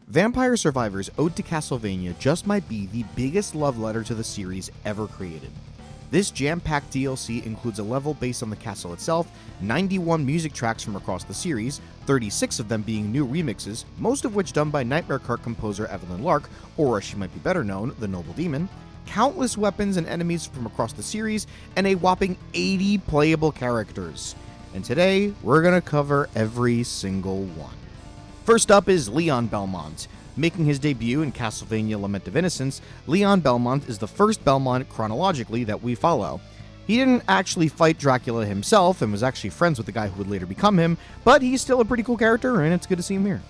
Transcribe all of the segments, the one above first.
Vampire Survivors Ode to Castlevania just might be the biggest love letter to the series ever created. This jam-packed DLC includes a level based on the castle itself, 91 music tracks from across the series, 36 of them being new remixes, most of which done by Nightmare Cart composer Evelyn Lark, or as she might be better known, the Noble Demon, countless weapons and enemies from across the series, and a whopping 80 playable characters. And today, we're gonna cover every single one. First up is Leon Belmont. Making his debut in Castlevania Lament of Innocence, Leon Belmont is the first Belmont chronologically that we follow. He didn't actually fight Dracula himself and was actually friends with the guy who would later become him, but he's still a pretty cool character and it's good to see him here.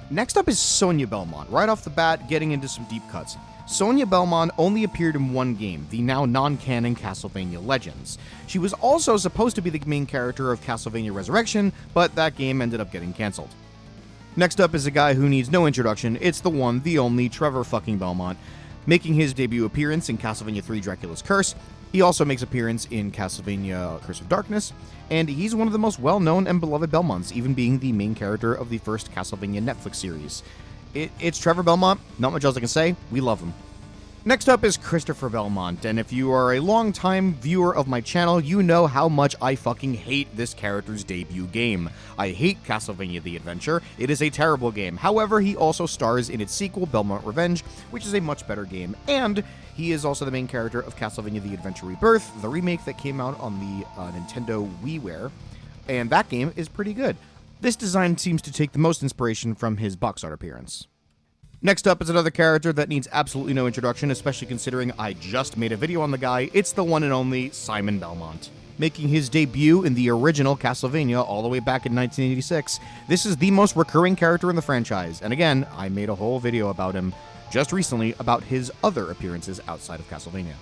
Next up is Sonia Belmont, right off the bat getting into some deep cuts. Sonia Belmont only appeared in one game, the now non-canon Castlevania Legends. She was also supposed to be the main character of Castlevania Resurrection, but that game ended up getting cancelled. Next up is a guy who needs no introduction. It's the one, the only, Trevor fucking Belmont. Making his debut appearance in Castlevania 3 Dracula's Curse. He also makes appearance in Castlevania Curse of Darkness, and he's one of the most well-known and beloved Belmonts, even being the main character of the first Castlevania Netflix series. It's Trevor Belmont, not much else I can say, we love him. Next up is Christopher Belmont, and if you are a long-time viewer of my channel, you know how much I fucking hate this character's debut game. I hate Castlevania The Adventure, it is a terrible game. However, he also stars in its sequel, Belmont Revenge, which is a much better game, and he is also the main character of Castlevania The Adventure Rebirth, the remake that came out on the Nintendo WiiWare, and that game is pretty good. This design seems to take the most inspiration from his box art appearance. Next up is another character that needs absolutely no introduction, especially considering I just made a video on the guy. It's the one and only Simon Belmont. Making his debut in the original Castlevania all the way back in 1986, this is the most recurring character in the franchise, and again, I made a whole video about him just recently about his other appearances outside of Castlevania.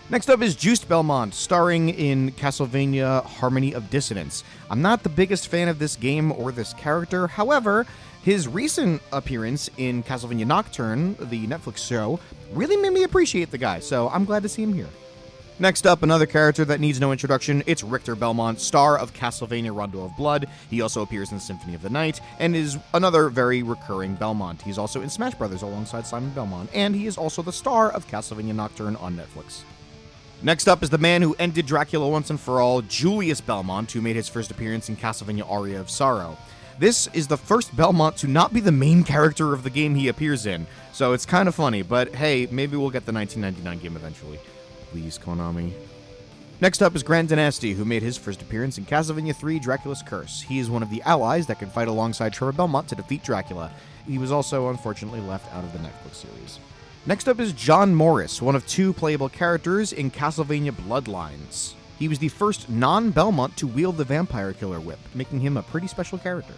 Next up is Juiced Belmont, starring in Castlevania Harmony of Dissonance. I'm not the biggest fan of this game or this character, however, his recent appearance in Castlevania Nocturne, the Netflix show, really made me appreciate the guy, so I'm glad to see him here. Next up, another character that needs no introduction, it's Richter Belmont, star of Castlevania Rondo of Blood. He also appears in Symphony of the Night, and is another very recurring Belmont. He's also in Smash Bros. Alongside Simon Belmont, and he is also the star of Castlevania Nocturne on Netflix. Next up is the man who ended Dracula once and for all, Julius Belmont, who made his first appearance in Castlevania Aria of Sorrow. This is the first Belmont to not be the main character of the game he appears in, so it's kind of funny, but hey, maybe we'll get the 1999 game eventually. Please, Konami. Next up is Grand Dynasty, who made his first appearance in Castlevania 3 Dracula's Curse. He is one of the allies that can fight alongside Trevor Belmont to defeat Dracula. He was also, unfortunately, left out of the Netflix series. Next up is John Morris, one of two playable characters in Castlevania Bloodlines. He was the first non-Belmont to wield the Vampire Killer Whip, making him a pretty special character.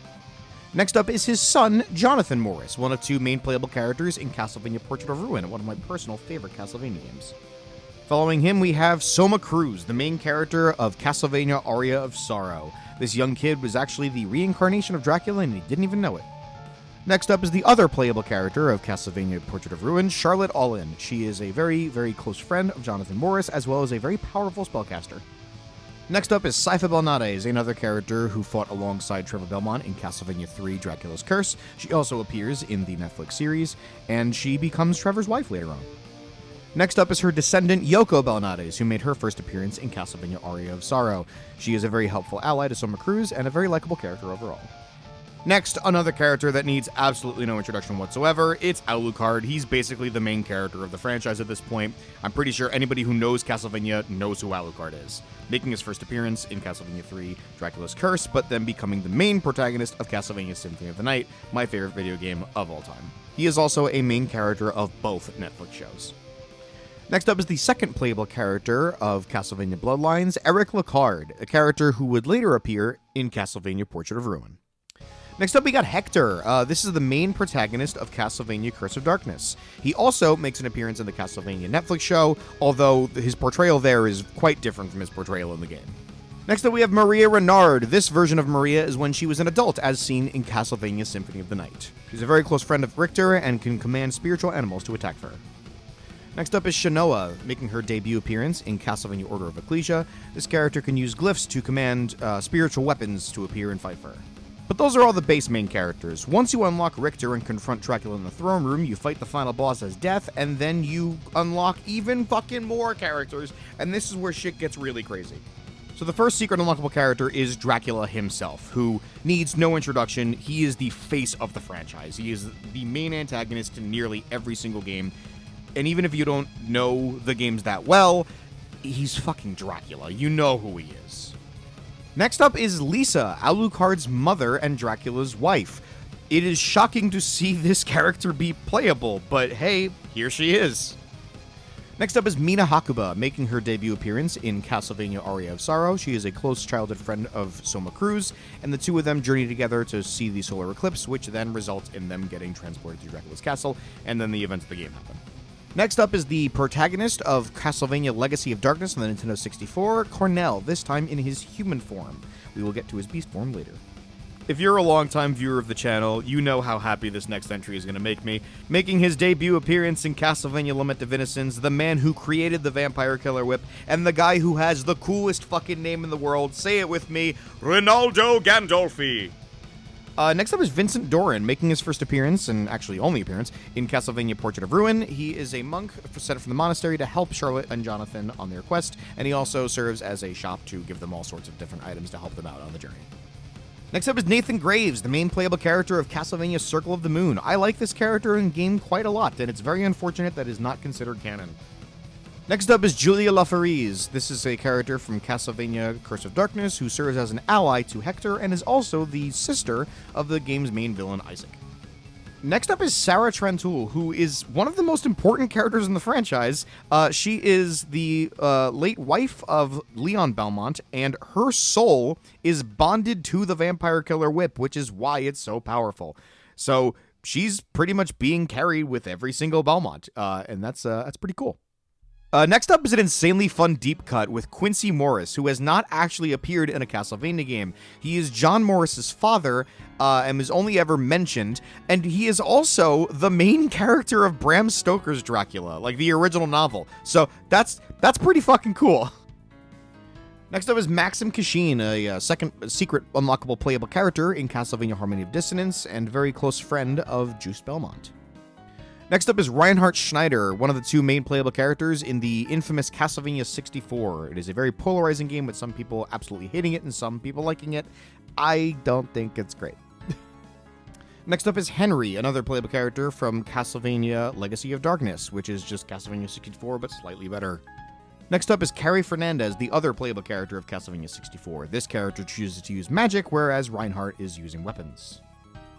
Next up is his son, Jonathan Morris, one of two main playable characters in Castlevania Portrait of Ruin, one of my personal favorite Castlevania games. Following him, we have Soma Cruz, the main character of Castlevania Aria of Sorrow. This young kid was actually the reincarnation of Dracula and he didn't even know it. Next up is the other playable character of Castlevania Portrait of Ruin, Charlotte Allin. She is a very, very close friend of Jonathan Morris, as well as a very powerful spellcaster. Next up is Sypha Belnades, another character who fought alongside Trevor Belmont in Castlevania 3 Dracula's Curse. She also appears in the Netflix series, and she becomes Trevor's wife later on. Next up is her descendant, Yoko Belnades, who made her first appearance in Castlevania Aria of Sorrow. She is a very helpful ally to Soma Cruz, and a very likable character overall. Next, another character that needs absolutely no introduction whatsoever, it's Alucard. He's basically the main character of the franchise at this point. I'm pretty sure anybody who knows Castlevania knows who Alucard is. Making his first appearance in Castlevania 3 Dracula's Curse, but then becoming the main protagonist of Castlevania Symphony of the Night, my favorite video game of all time. He is also a main character of both Netflix shows. Next up is the second playable character of Castlevania Bloodlines, Eric Lecard, a character who would later appear in Castlevania Portrait of Ruin. Next up, we got Hector. This is the main protagonist of Castlevania Curse of Darkness. He also makes an appearance in the Castlevania Netflix show, although his portrayal there is quite different from his portrayal in the game. Next up, we have Maria Renard. This version of Maria is when she was an adult, as seen in Castlevania Symphony of the Night. She's a very close friend of Richter and can command spiritual animals to attack her. Next up is Shanoa, making her debut appearance in Castlevania Order of Ecclesia. This character can use glyphs to command spiritual weapons to appear and fight for her. But those are all the base main characters. Once you unlock Richter and confront Dracula in the throne room, you fight the final boss as Death, and then you unlock even fucking more characters, and this is where shit gets really crazy. So the first secret unlockable character is Dracula himself, who needs no introduction. He is the face of the franchise. He is the main antagonist in nearly every single game, and even if you don't know the games that well, he's fucking Dracula. You know who he is. Next up is Lisa, Alucard's mother and Dracula's wife. It is shocking to see this character be playable, but hey, here she is. Next up is Mina Hakuba, making her debut appearance in Castlevania Aria of Sorrow. She is a close childhood friend of Soma Cruz, and the two of them journey together to see the solar eclipse, which then results in them getting transported to Dracula's castle, and then the events of the game happen. Next up is the protagonist of Castlevania Legacy of Darkness on the Nintendo 64, Cornell, this time in his human form. We will get to his beast form later. If you're a longtime viewer of the channel, you know how happy this next entry is going to make me. Making his debut appearance in Castlevania Lament of Innocence, the man who created the Vampire Killer Whip, and the guy who has the coolest fucking name in the world, say it with me, Ronaldo Gandolfi! Next up is Vincent Doran, making his first appearance, and actually only appearance, in Castlevania Portrait of Ruin. He is a monk sent from the monastery to help Charlotte and Jonathan on their quest, and he also serves as a shop to give them all sorts of different items to help them out on the journey. Next up is Nathan Graves, the main playable character of Castlevania Circle of the Moon. I like this character in game quite a lot, and it's very unfortunate that it is not considered canon. Next up is Julia Lafarise. This is a character from Castlevania Curse of Darkness who serves as an ally to Hector and is also the sister of the game's main villain, Isaac. Next up is Sarah Trantoul, who is one of the most important characters in the franchise. She is the late wife of Leon Belmont, and her soul is bonded to the Vampire Killer Whip, which is why it's so powerful. So she's pretty much being carried with every single Belmont, and that's pretty cool. Next up is an insanely fun deep cut with Quincy Morris, who has not actually appeared in a Castlevania game. He is John Morris's father, and is only ever mentioned, and he is also the main character of Bram Stoker's Dracula, like the original novel. So that's pretty fucking cool. Next up is Maxim Kashin, a second secret unlockable playable character in Castlevania Harmony of Dissonance, and very close friend of Juice Belmont. Next up is Reinhard Schneider, one of the two main playable characters in the infamous Castlevania 64. It is a very polarizing game with some people absolutely hating it and some people liking it. I don't think it's great. Next up is Henry, another playable character from Castlevania Legacy of Darkness, which is just Castlevania 64 but slightly better. Next up is Carrie Fernandez, the other playable character of Castlevania 64. This character chooses to use magic, whereas Reinhardt is using weapons.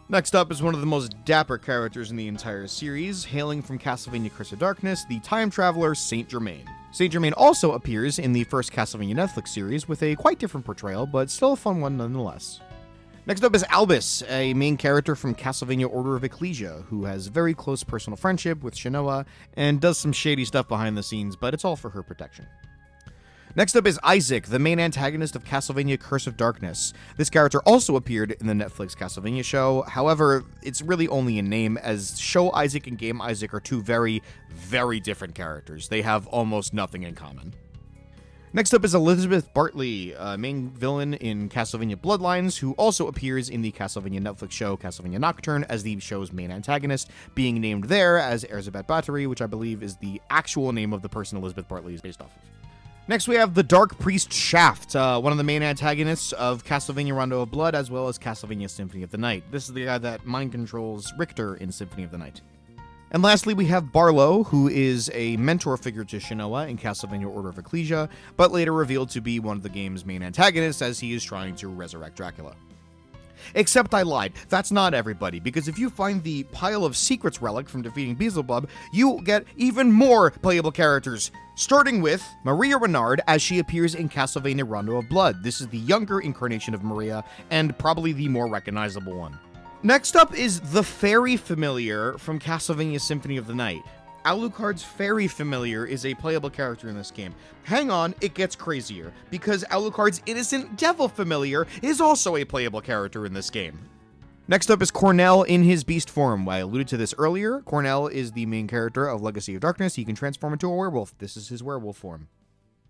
Next up is one of the most dapper characters in the entire series, hailing from Castlevania Curse of Darkness, the time traveler Saint Germain. Saint Germain also appears in the first Castlevania Netflix series with a quite different portrayal, but still a fun one nonetheless. Next up is Albus, a main character from Castlevania Order of Ecclesia, who has very close personal friendship with Shinoa and does some shady stuff behind the scenes, but it's all for her protection. Next up is Isaac, the main antagonist of Castlevania Curse of Darkness. This character also appeared in the Netflix Castlevania show. However, it's really only in name, as show Isaac and game Isaac are two very, very different characters. They have almost nothing in common. Next up is Elizabeth Bartley, main villain in Castlevania Bloodlines, who also appears in the Castlevania Netflix show Castlevania Nocturne as the show's main antagonist, being named there as Elizabeth Bathory, which I believe is the actual name of the person Elizabeth Bartley is based off of. Next, we have the Dark Priest Shaft, one of the main antagonists of Castlevania Rondo of Blood, as well as Castlevania Symphony of the Night. This is the guy that mind controls Richter in Symphony of the Night. And lastly, we have Barlow, who is a mentor figure to Shinoa in Castlevania Order of Ecclesia, but later revealed to be one of the game's main antagonists as he is trying to resurrect Dracula. Except I lied. That's not everybody, because if you find the Pile of Secrets relic from defeating Beelzebub, you get even more playable characters, starting with Maria Renard as she appears in Castlevania Rondo of Blood. This is the younger incarnation of Maria, and probably the more recognizable one. Next up is the Fairy Familiar from Castlevania Symphony of the Night. Alucard's Fairy Familiar is a playable character in this game. Hang on, it gets crazier, because Alucard's Innocent Devil Familiar is also a playable character in this game. Next up is Cornell in his beast form. I alluded to this earlier. Cornell is the main character of Legacy of Darkness. He can transform into a werewolf. This is his werewolf form.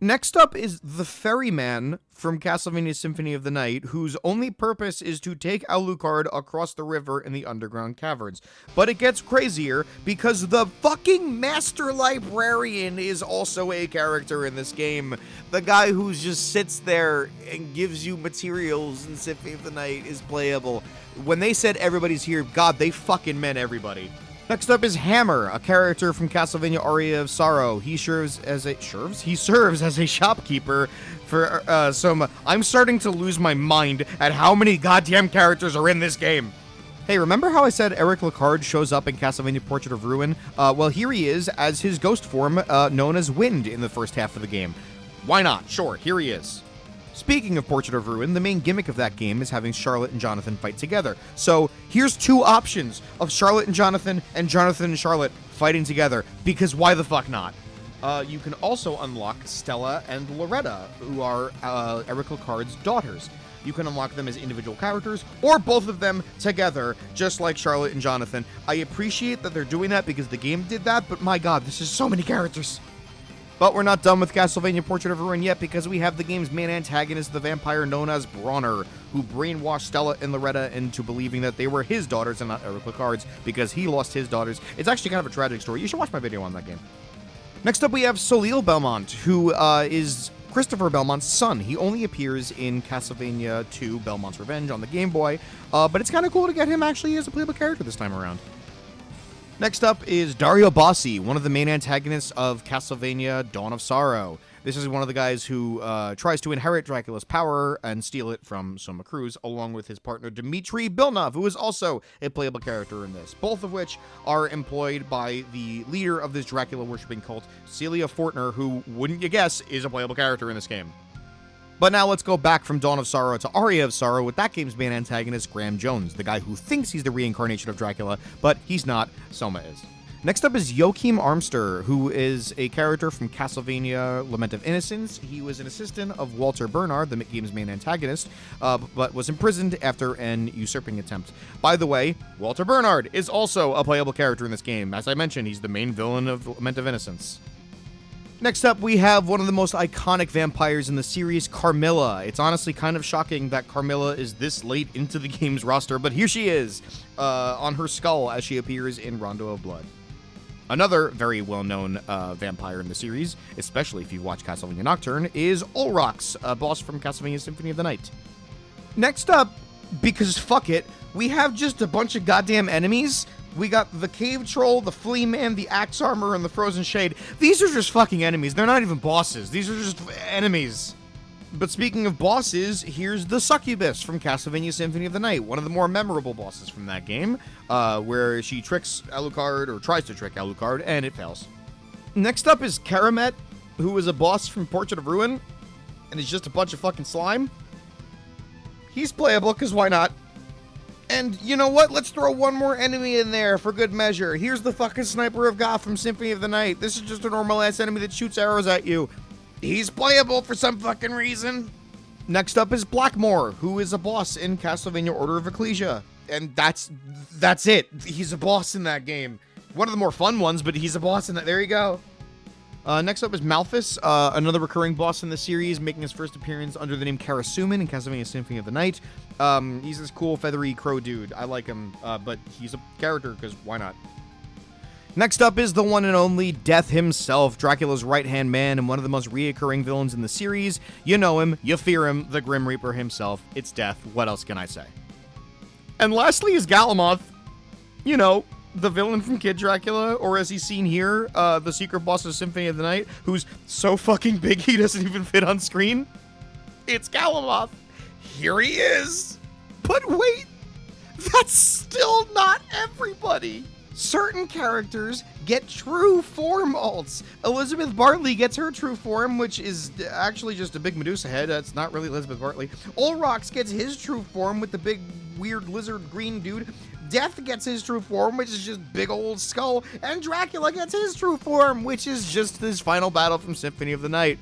Next up is the Ferryman from Castlevania Symphony of the Night, whose only purpose is to take Alucard across the river in the underground caverns. But it gets crazier because the fucking Master Librarian is also a character in this game. The guy who just sits there and gives you materials in Symphony of the Night is playable. When they said everybody's here, God, they fucking meant everybody. Next up is Hammer, a character from Castlevania Aria of Sorrow. He serves as a shopkeeper for Soma. I'm starting to lose my mind at how many goddamn characters are in this game. Hey, remember how I said Eric Lacard shows up in Castlevania Portrait of Ruin? Well, here he is as his ghost form, known as Wind, in the first half of the game. Why not? Sure, here he is. Speaking of Portrait of Ruin, the main gimmick of that game is having Charlotte and Jonathan fight together. So here's two options of Charlotte and Jonathan and Charlotte fighting together, because why the fuck not? You can also unlock Stella and Loretta, who are Eric Lacard's daughters. You can unlock them as individual characters, or both of them together, just like Charlotte and Jonathan. I appreciate that they're doing that because the game did that, but my god, this is so many characters. But we're not done with Castlevania Portrait of Ruin yet, because we have the game's main antagonist, the vampire known as Bronner, who brainwashed Stella and Loretta into believing that they were his daughters and not Eric Lacard's, because he lost his daughters. It's actually kind of a tragic story. You should watch my video on that game. Next up, we have Soleil Belmont, who is Christopher Belmont's son. He only appears in Castlevania 2 Belmont's Revenge on the Game Boy, but it's kind of cool to get him actually as a playable character this time around. Next up is Dario Bossi, one of the main antagonists of Castlevania Dawn of Sorrow. This is one of the guys who tries to inherit Dracula's power and steal it from Soma Cruz, along with his partner Dmitri Bilnov, who is also a playable character in this, both of which are employed by the leader of this Dracula-worshipping cult, Celia Fortner, who, wouldn't you guess, is a playable character in this game. But now let's go back from Dawn of Sorrow to Aria of Sorrow with that game's main antagonist, Graham Jones, the guy who thinks he's the reincarnation of Dracula, but he's not, Soma is. Next up is Joachim Armster, who is a character from Castlevania Lament of Innocence. He was an assistant of Walter Bernard, the game's main antagonist, but was imprisoned after an usurping attempt. By the way, Walter Bernard is also a playable character in this game. As I mentioned, he's the main villain of Lament of Innocence. Next up, we have one of the most iconic vampires in the series, Carmilla. It's honestly kind of shocking that Carmilla is this late into the game's roster, but here she is, on her skull as she appears in Rondo of Blood. Another very well-known vampire in the series, especially if you've watched Castlevania Nocturne, is Olrox, a boss from Castlevania Symphony of the Night. Next up, because fuck it, we have just a bunch of goddamn enemies. We got the Cave Troll, the Flea Man, the Axe Armor, and the Frozen Shade. These are just fucking enemies. They're not even bosses. These are just enemies. But speaking of bosses, here's the Succubus from Castlevania Symphony of the Night, one of the more memorable bosses from that game, where she tricks Alucard, or tries to trick Alucard, and it fails. Next up is Karamet, who is a boss from Portrait of Ruin, and he's just a bunch of fucking slime. He's playable, because why not? And you know what? Let's throw one more enemy in there for good measure. Here's the fucking Sniper of Goth from Symphony of the Night. This is just a normal-ass enemy that shoots arrows at you. He's playable for some fucking reason. Next up is Blackmore, who is a boss in Castlevania Order of Ecclesia. And that's it. He's a boss in that game. One of the more fun ones, but he's a boss in that. There you go. Next up is Malthus, another recurring boss in the series, making his first appearance under the name Karasuman in Castlevania Symphony of the Night. He's this cool, feathery crow dude. I like him, but he's a character, because why not? Next up is the one and only Death himself, Dracula's right-hand man and one of the most reoccurring villains in the series. You know him, you fear him, the Grim Reaper himself. It's Death. What else can I say? And lastly is Galamoth. You know, the villain from Kid Dracula, or as he's seen here, the secret boss of Symphony of the Night, who's so fucking big he doesn't even fit on screen. It's Galamoth. Here he is. But wait, that's still not everybody. Certain characters get true form alts. Elizabeth Bartley gets her true form, which is actually just a big Medusa head. That's not really Elizabeth Bartley. Olrox gets his true form with the big weird lizard green dude. Death gets his true form, which is just big old skull. And Dracula gets his true form, which is just his final battle from Symphony of the Night.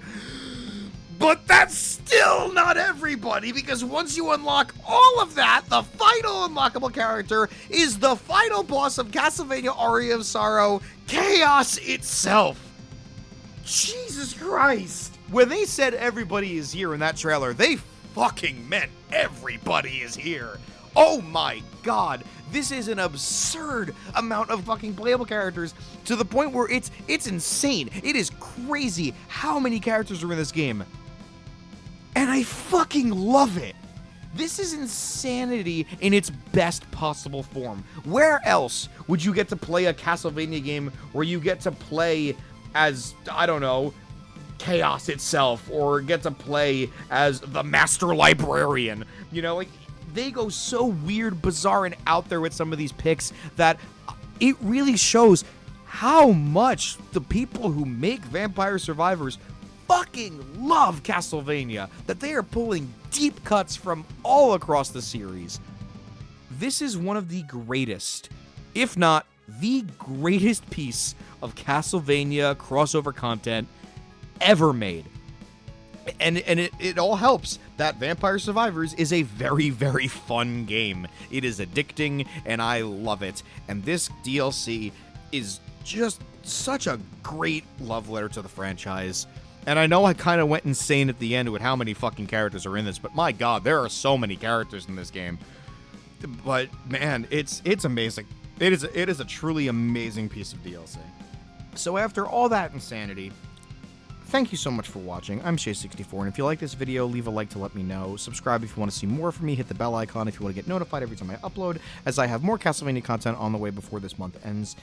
But that's still not everybody, because once you unlock all of that, the final unlockable character is the final boss of Castlevania Aria of Sorrow, Chaos itself. Jesus Christ. When they said everybody is here in that trailer, they fucking meant everybody is here. Oh my god, this is an absurd amount of fucking playable characters to the point where it's insane. It is crazy how many characters are in this game. And I fucking love it. This is insanity in its best possible form. Where else would you get to play a Castlevania game where you get to play as, I don't know, Chaos itself, or get to play as the Master Librarian? You know, like, they go so weird, bizarre, and out there with some of these picks that it really shows how much the people who make Vampire Survivors fucking love Castlevania, that they are pulling deep cuts from all across the series. This is one of the greatest, if not the greatest piece of Castlevania crossover content ever made. And it all helps that Vampire Survivors is a very, very fun game. It is addicting, and I love it. And this DLC is just such a great love letter to the franchise. And I know I kind of went insane at the end with how many fucking characters are in this, but my god, there are so many characters in this game. But man, it's amazing. It is a truly amazing piece of DLC. So after all that insanity, thank you so much for watching. I'm Shay64, and if you like this video, leave a like to let me know. Subscribe if you want to see more from me. Hit the bell icon if you want to get notified every time I upload, as I have more Castlevania content on the way before this month ends.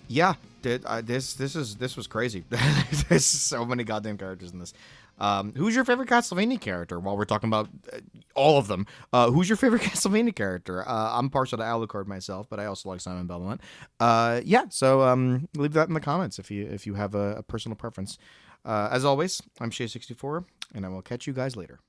Yeah, this was crazy. There's so many goddamn characters in this. Who's your favorite Castlevania character? While we're talking about all of them, who's your favorite Castlevania character? I'm partial to Alucard myself, but I also like Simon Belmont. Yeah, so leave that in the comments if you have a personal preference. As always, I'm Shay64, and I will catch you guys later.